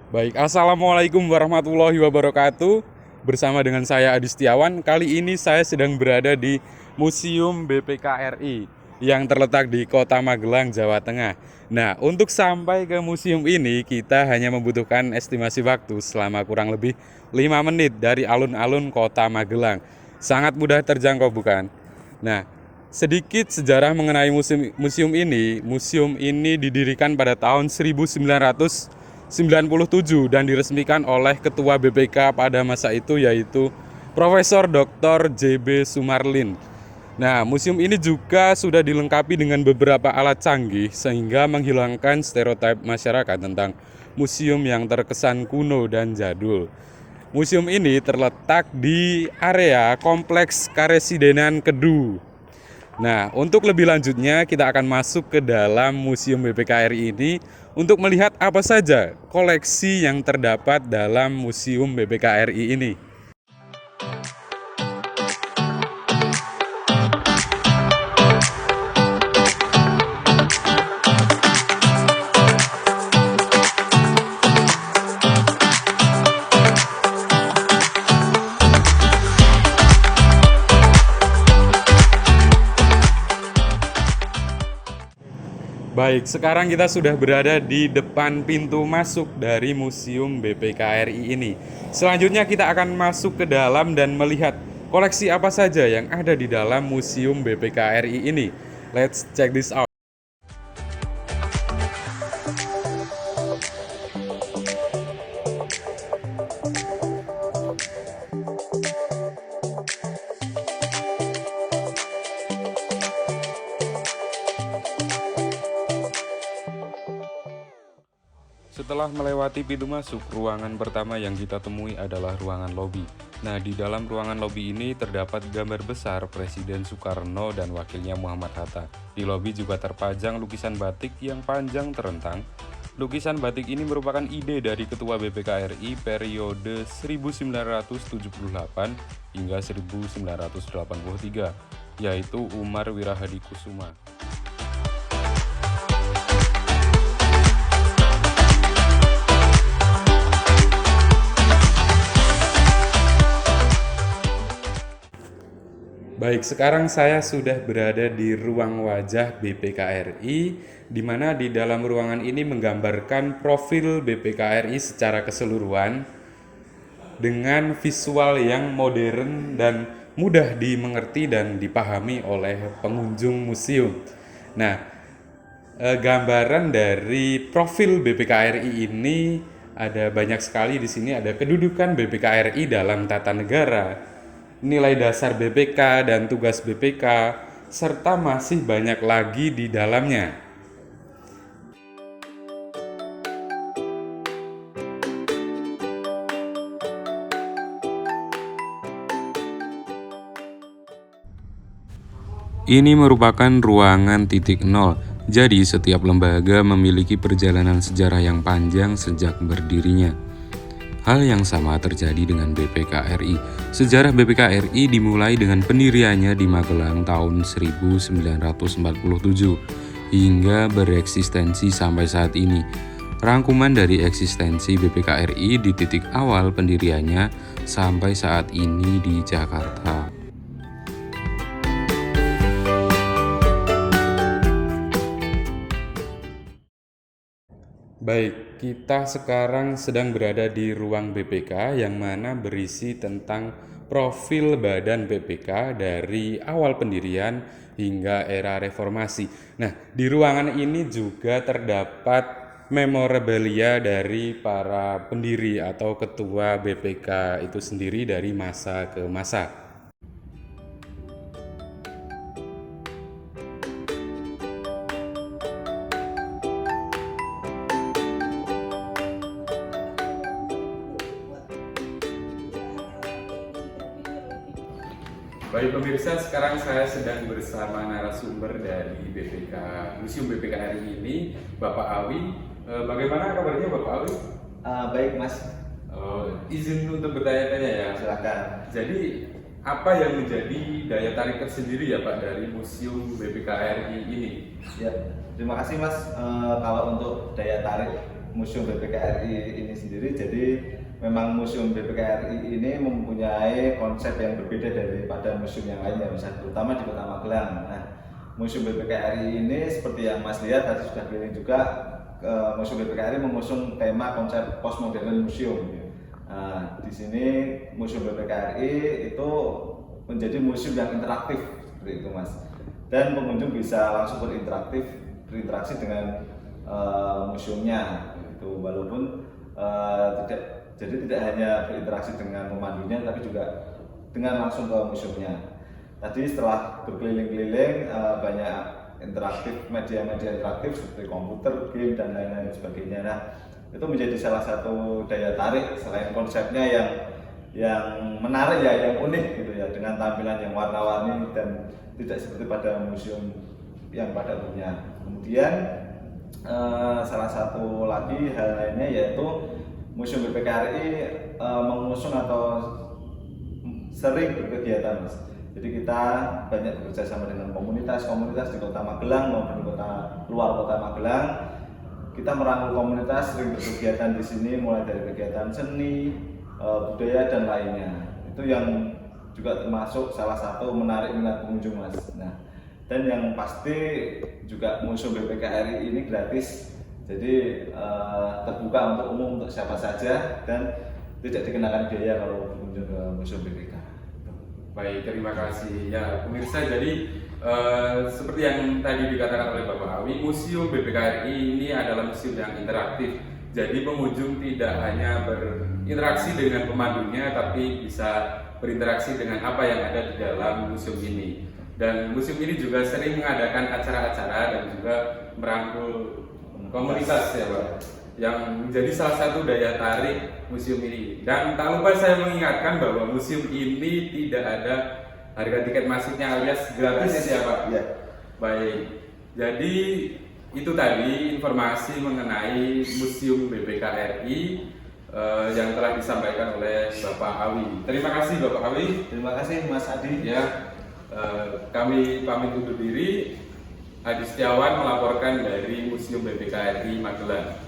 Baik, Assalamualaikum warahmatullahi wabarakatuh. Bersama dengan saya Adi Setiawan, kali ini saya sedang berada di Museum BPKRI yang terletak di Kota Magelang, Jawa Tengah. Nah, untuk sampai ke museum ini kita hanya membutuhkan estimasi waktu selama kurang lebih 5 menit dari alun-alun Kota Magelang. Sangat mudah terjangkau, bukan? Nah, sedikit sejarah mengenai museum ini. Museum ini didirikan pada tahun 1997 dan diresmikan oleh Ketua BPK pada masa itu, yaitu Profesor Dr. JB Sumarlin. Nah, museum ini juga sudah dilengkapi dengan beberapa alat canggih sehingga menghilangkan stereotip masyarakat tentang museum yang terkesan kuno dan jadul. Museum ini terletak di area Kompleks Karesidenan Kedu. Nah, untuk lebih lanjutnya kita akan masuk ke dalam Museum BPKRI ini untuk melihat apa saja koleksi yang terdapat dalam Museum BPKRI ini. Baik, sekarang kita sudah berada di depan pintu masuk dari Museum BPKRI ini. Selanjutnya kita akan masuk ke dalam dan melihat koleksi apa saja yang ada di dalam Museum BPKRI ini. Let's check this out. Setelah melewati pintu masuk, ruangan pertama yang kita temui adalah ruangan lobi. Nah, di dalam ruangan lobi ini terdapat gambar besar Presiden Soekarno dan wakilnya Muhammad Hatta. Di lobi juga terpajang lukisan batik yang panjang terentang. Lukisan batik ini merupakan ide dari Ketua BPKRI periode 1978 hingga 1983, yaitu Umar Wirahadikusuma. Baik, sekarang saya sudah berada di ruang wajah BPKRI, di mana di dalam ruangan ini menggambarkan profil BPKRI secara keseluruhan dengan visual yang modern dan mudah dimengerti dan dipahami oleh pengunjung museum. Nah, gambaran dari profil BPKRI ini ada banyak sekali di sini. Ada kedudukan BPKRI dalam tata negara, nilai dasar BPK dan tugas BPK, serta masih banyak lagi di dalamnya. Ini merupakan ruangan titik nol, jadi setiap lembaga memiliki perjalanan sejarah yang panjang sejak berdirinya. Hal yang sama terjadi dengan BPKRI. Sejarah BPKRI dimulai dengan pendiriannya di Magelang tahun 1947 hingga bereksistensi sampai saat ini. Rangkuman dari eksistensi BPKRI di titik awal pendiriannya sampai saat ini di Jakarta. Baik, kita sekarang sedang berada di ruang BPK yang mana berisi tentang profil badan BPK dari awal pendirian hingga era reformasi. Nah, di ruangan ini juga terdapat memorabilia dari para pendiri atau ketua BPK itu sendiri dari masa ke masa. Baik pemirsa, sekarang saya sedang bersama narasumber dari Museum BPKRI ini, Bapak Awi. Bagaimana kabarnya Bapak Awi? Baik Mas, Izin untuk bertanya-tanya ya. silakan. Jadi apa yang menjadi daya tarik tersendiri ya Pak dari Museum BPKRI ini? Ya, terima kasih Mas. Kalau untuk daya tarik Museum BPKRI ini sendiri. Jadi memang Museum BPKRI ini mempunyai konsep yang berbeda daripada museum yang lainnya, misalnya terutama di Kota Magelang. Nah, Museum BPKRI ini seperti yang Mas lihat tadi sudah keliling juga, Museum BPKRI mengusung tema konsep postmodern museum. Nah, di sini Museum BPKRI itu menjadi museum yang interaktif seperti itu, Mas. Dan pengunjung bisa langsung berinteraksi dengan museumnya. Itu walaupun tidak hanya berinteraksi dengan pemandunya, tapi juga dengan langsung ke museumnya. Tadi setelah berkeliling-keliling, banyak media-media interaktif seperti komputer, game dan lain-lain sebagainya. Nah, itu menjadi salah satu daya tarik selain konsepnya yang menarik ya, yang unik gitu ya, dengan tampilan yang warna-warni dan tidak seperti pada museum yang pada umumnya. Kemudian salah satu lagi hal lainnya yaitu Museum BPKRI mengusung atau sering berkegiatan, Mas. Jadi kita banyak bekerja sama dengan komunitas di Kota Magelang maupun di luar Kota Magelang. Kita merangkul komunitas sering berkegiatan di sini, mulai dari kegiatan seni, budaya dan lainnya. Itu yang juga termasuk salah satu menarik minat pengunjung, Mas. Nah, dan yang pasti juga Museum BPKRI ini gratis, jadi terbuka untuk umum, untuk siapa saja, dan tidak dikenakan biaya kalau berkunjung ke Museum BPK. Baik, terima kasih ya pemirsa. Jadi seperti yang tadi dikatakan oleh Bapak Awi, Museum BPKRI ini adalah museum yang interaktif. Jadi pengunjung tidak hanya berinteraksi dengan pemandunya, tapi bisa berinteraksi dengan apa yang ada di dalam museum ini. Dan museum ini juga sering mengadakan acara-acara dan juga merangkul komunitas ya Pak, yang menjadi salah satu daya tarik museum ini. Dan tak lupa saya mengingatkan bahwa museum ini tidak ada harga tiket masuknya alias gratis ya Pak. Ya. Baik, jadi itu tadi informasi mengenai Museum BPKRI yang telah disampaikan oleh Bapak Awi. Terima kasih Bapak Awi. Terima kasih Mas Adi. Ya, kami pamit undur diri. Adi Setiawan melaporkan dari Museum BPKRI Magelang.